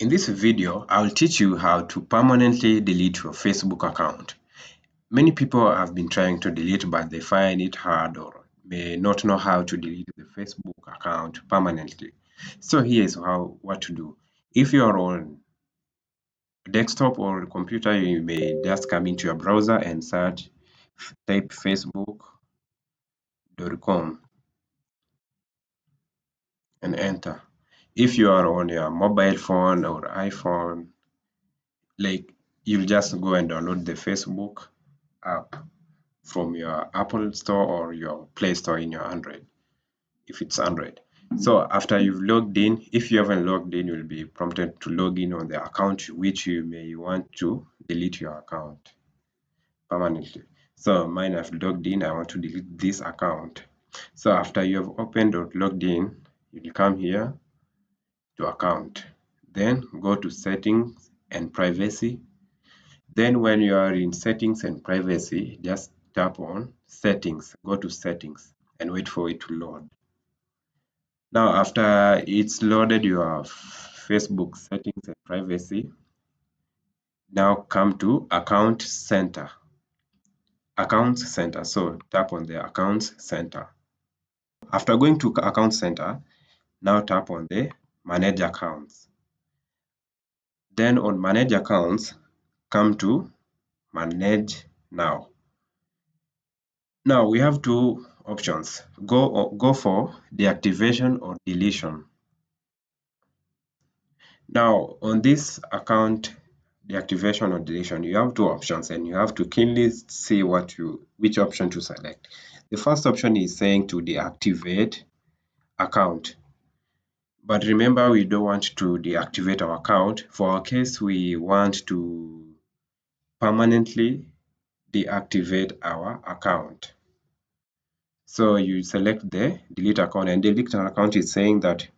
In this video, I'll teach you how to permanently delete your Facebook account. Many people have been trying to delete, but they find it hard or may not know how to delete the Facebook account permanently. So here's what to do. If you're on desktop or computer, you may just come into your browser and type facebook.com and enter. If you are on your mobile phone or iPhone, like you'll just go and download the Facebook app from your Apple Store or your Play Store in your Android, if it's Android. So after you've logged in, if you haven't logged in, you'll be prompted to log in on the account which you may want to delete your account permanently. So mine, I've logged in, I want to delete this account. So after you have opened or logged in, you'll come here to account. Then go to settings and privacy. Then when you are in settings and privacy, just tap on settings, go to settings and wait for it to load. Now after it's loaded your Facebook settings and privacy, now come to account center. Account center, so tap on the accounts center. After going to account center, now tap on the manage accounts. Then on manage accounts, come to manage now. Now we have two options. Go for deactivation or deletion. Now on this account deactivation or deletion, you have two options and you have to keenly see which option to select. The first option is saying to deactivate account. But remember, we don't want to deactivate our account. For our case, we want to permanently deactivate our account. So you select the delete account, and delete account is saying that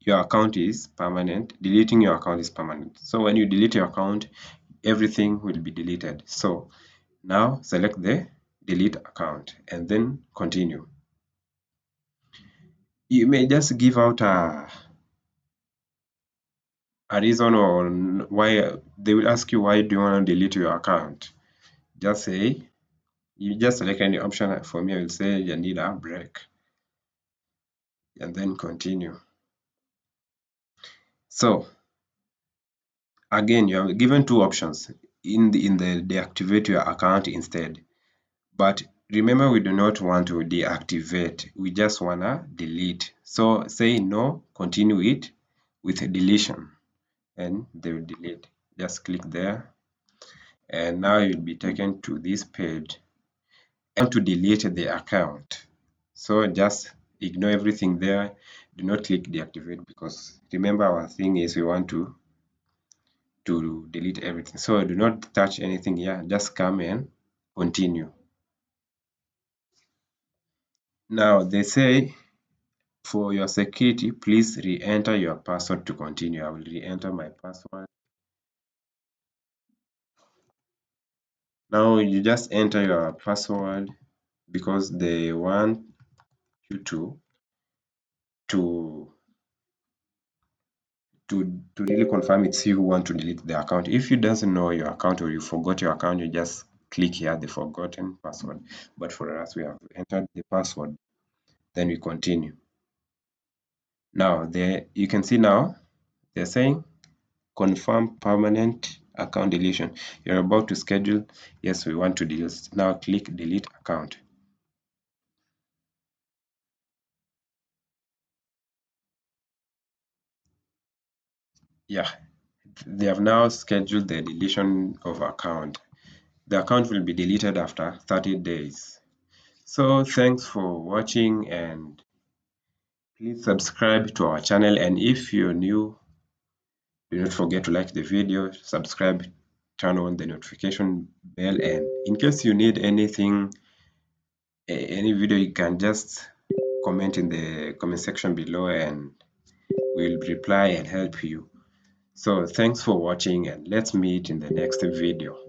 your account is permanent. Deleting your account is permanent. So when you delete your account, everything will be deleted. So now select the delete account and then continue. You may just give out a reason or why. They will ask you, why do you want to delete your account? Just say, you just select any option. For me, I will say you need a break and then continue. So again, you are given two options in the deactivate your account instead. But remember, we do not want to deactivate, we just wanna delete. So say no, continue it with deletion and they will delete. Just click there and now you'll be taken to this page. I want to delete the account. So just ignore everything there. Do not click deactivate because remember our thing is we want to delete everything. So do not touch anything here, just come and continue. Now they say, for your security, please re-enter your password to continue. I will re-enter my password. Now you just enter your password because they want you to really confirm it's you who want to delete the account. If you doesn't know your account or you forgot your account, you just click here the forgotten password. But for us, we have entered the password. Then we continue. Now there you can see now they're saying confirm permanent account deletion. You're about to schedule. Yes, we want to delete. Now click delete account. Yeah, they have now scheduled the deletion of account. The account will be deleted after 30 days. So thanks for watching and please subscribe to our channel, and if you're new, do not forget to like the video, subscribe, turn on the notification bell, and in case you need anything, any video, you can just comment in the comment section below and we'll reply and help you. So thanks for watching and let's meet in the next video.